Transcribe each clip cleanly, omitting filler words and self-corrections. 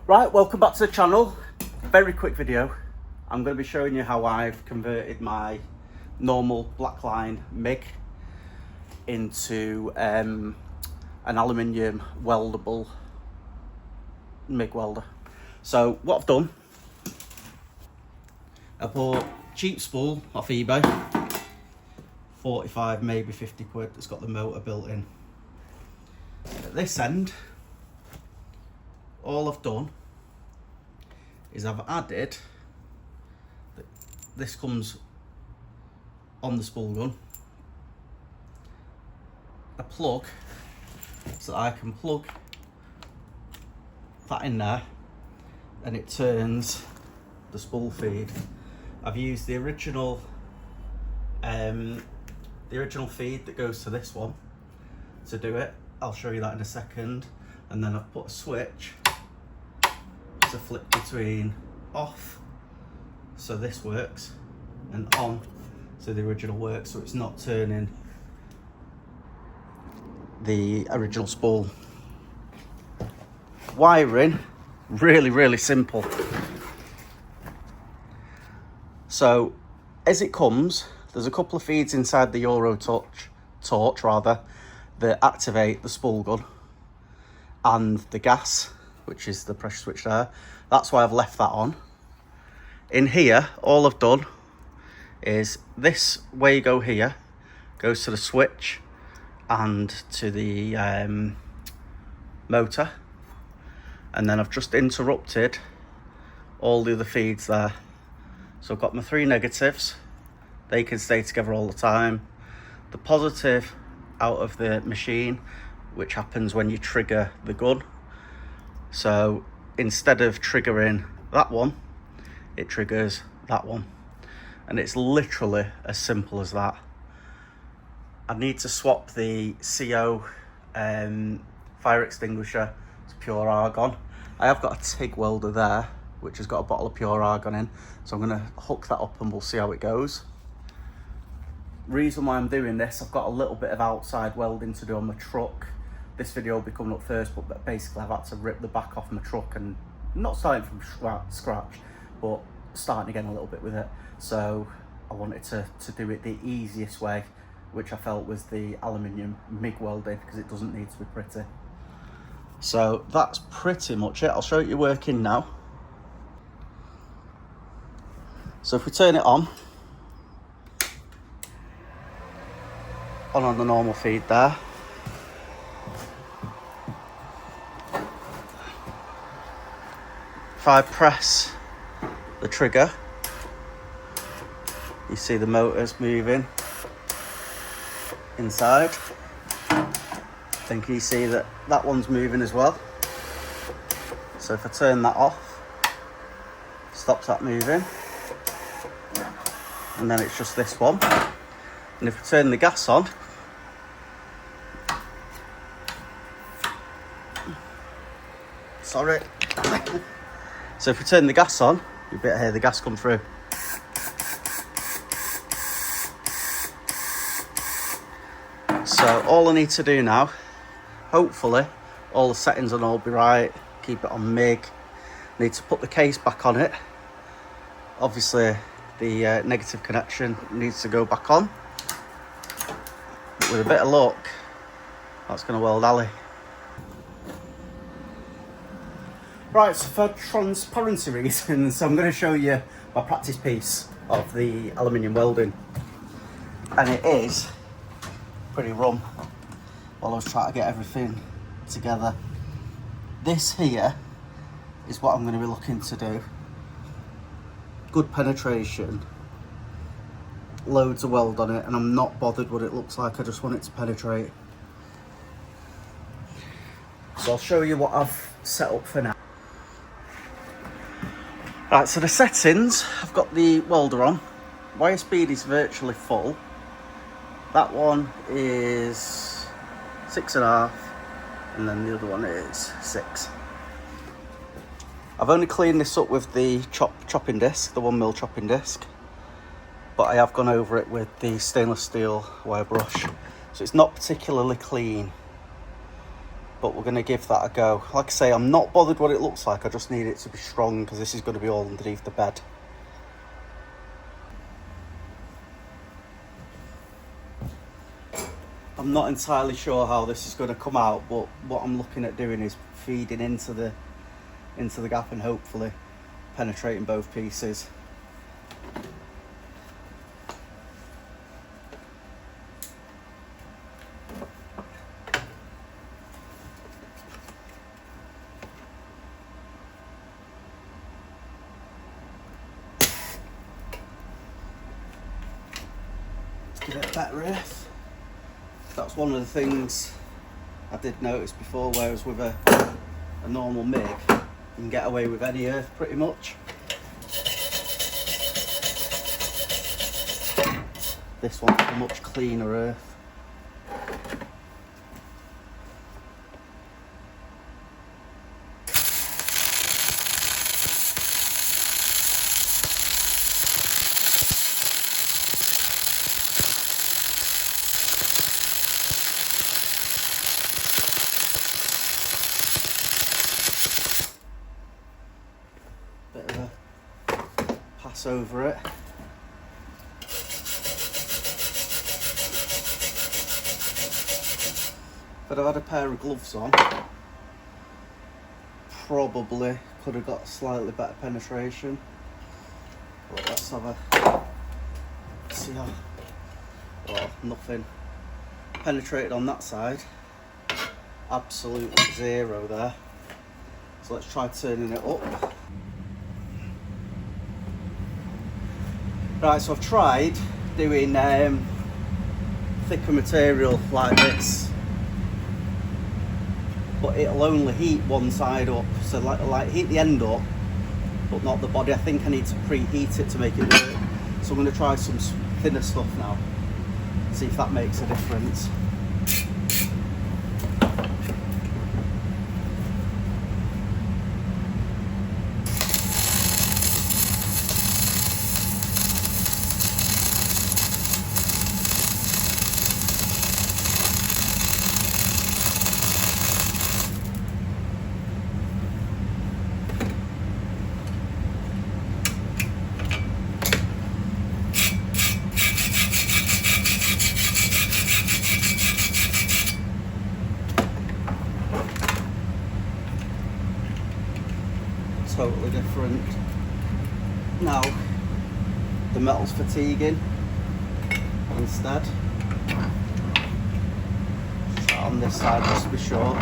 Right, welcome back to the channel. Very quick video. I'm going to be showing you how I've converted my normal black line MIG into an aluminium weldable MIG welder. So what I've done, I bought cheap spool off eBay, 45 maybe 50 quid. It's got the motor built in. At this end, all I've done is I've added, this comes on the spool gun, a plug so that I can plug that in there and it turns the spool feed. I've used the original feed that goes to this one to do it. I'll show you that in a second. And then I've put a switch to flip between off so this works and on so the original works, so it's not turning the original spool. Wiring, really simple. So as it comes, there's a couple of feeds inside the Euro torch that activate the spool gun and the gas, which is the pressure switch there. That's why I've left that on. In here, all I've done is this Wago here goes to the switch and to the motor, and then I've just interrupted all the other feeds there. So I've got my three negatives, they can stay together all the time. The positive out of the machine, which happens when you trigger the gun. So instead of triggering that one, it triggers that one. And it's literally as simple as that. I need to swap the CO fire extinguisher to pure argon. I have got a TIG welder there, which has got a bottle of pure argon in. So I'm gonna hook that up and we'll see how it goes. Reason why I'm doing this, I've got a little bit of outside welding to do on my truck. This video will be coming up first, but basically I've had to rip the back off my truck, and not starting from scratch, but starting again a little bit with it. So I wanted to do it the easiest way, which I felt was the aluminium MIG welding, because it doesn't need to be pretty. So that's pretty much it. I'll show you working now. So if we turn it on the normal feed there, if I press the trigger, you see the motors moving inside. Then can you see that that one's moving as well? So if I turn that off, stops that moving. And then it's just this one. And if we turn the gas on, sorry. So if we turn the gas on, you better hear the gas come through. So all I need to do now, hopefully all the settings will all be right, keep it on MIG. Need to put the case back on it. Obviously the negative connection needs to go back on. But with a bit of luck, that's going to weld alley. Right, so for transparency reasons, I'm going to show you my practice piece of the aluminium welding. And it is pretty rum while I was trying to get everything together. This here is what I'm going to be looking to do. Good penetration, loads of weld on it, and I'm not bothered what it looks like, I just want it to penetrate. So I'll show you what I've set up for now. Right, so the settings, I've got the welder on. Wire speed is virtually full. That one is 6.5, and then the other one is 6. I've only cleaned this up with the chopping disc, the 1mm chopping disc, but I have gone over it with the stainless steel wire brush, so it's not particularly clean. but we're going to give that a go. Like I say, I'm not bothered what it looks like, I just need it to be strong because this is going to be all underneath the bed. I'm not entirely sure how this is going to come out, but what I'm looking at doing is feeding into the gap and hopefully penetrating both pieces. Let's give it a better earth. That's one of the things I did notice before, whereas with a normal MIG, you can get away with any earth pretty much. This one's a much cleaner earth. Bit of a pass over it. If I'd have had a pair of gloves on, probably could have got slightly better penetration. But let's have a see how. Oh, nothing penetrated on that side. Absolutely zero there. So let's try turning it up. Right, so I've tried doing thicker material like this, but it'll only heat one side up. So like heat the end up, but not the body. I think I need to preheat it to make it work. So I'm going to try some thinner stuff now, see if that makes a difference. Totally different. Now the metal's fatiguing instead. Try on this side just to be sure.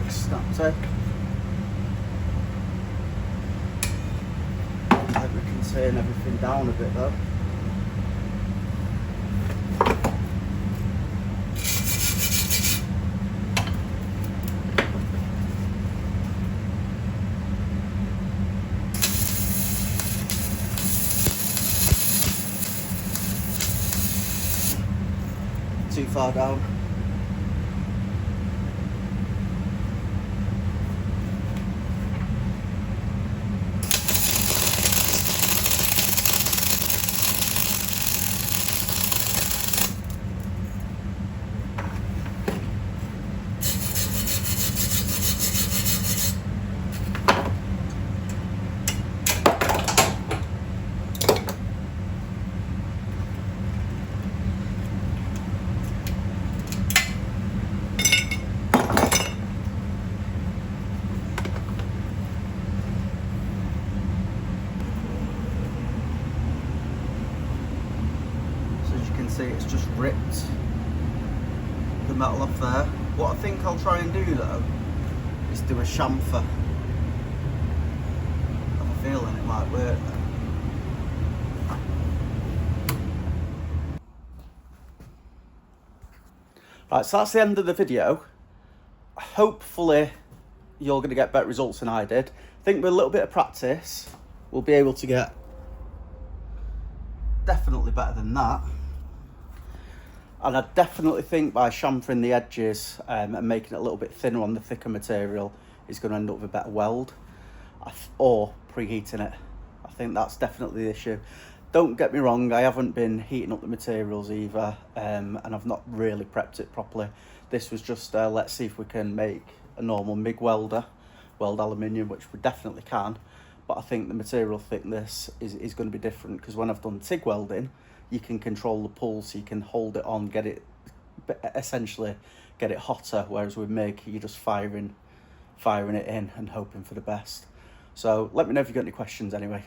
Snapped it. I think we can turn everything down a bit though. Too far down. See, it's just ripped the metal off there. What I think I'll try and do though is do a chamfer. I have a feeling it might work then. Right, so that's the end of the video. Hopefully you're going to get better results than I did. I think with a little bit of practice we'll be able to get definitely better than that. And I definitely think by chamfering the edges and making it a little bit thinner on the thicker material is going to end up with a better weld, or preheating it. I think that's definitely the issue. Don't get me wrong, I haven't been heating up the materials either, and I've not really prepped it properly. This was just let's see if we can make a normal MIG welder, weld aluminium, which we definitely can. But I think the material thickness is going to be different, because when I've done TIG welding, you can control the pull, so you can hold it on, essentially get it hotter, whereas with MIG, you're just firing it in and hoping for the best. So let me know if you've got any questions anyway.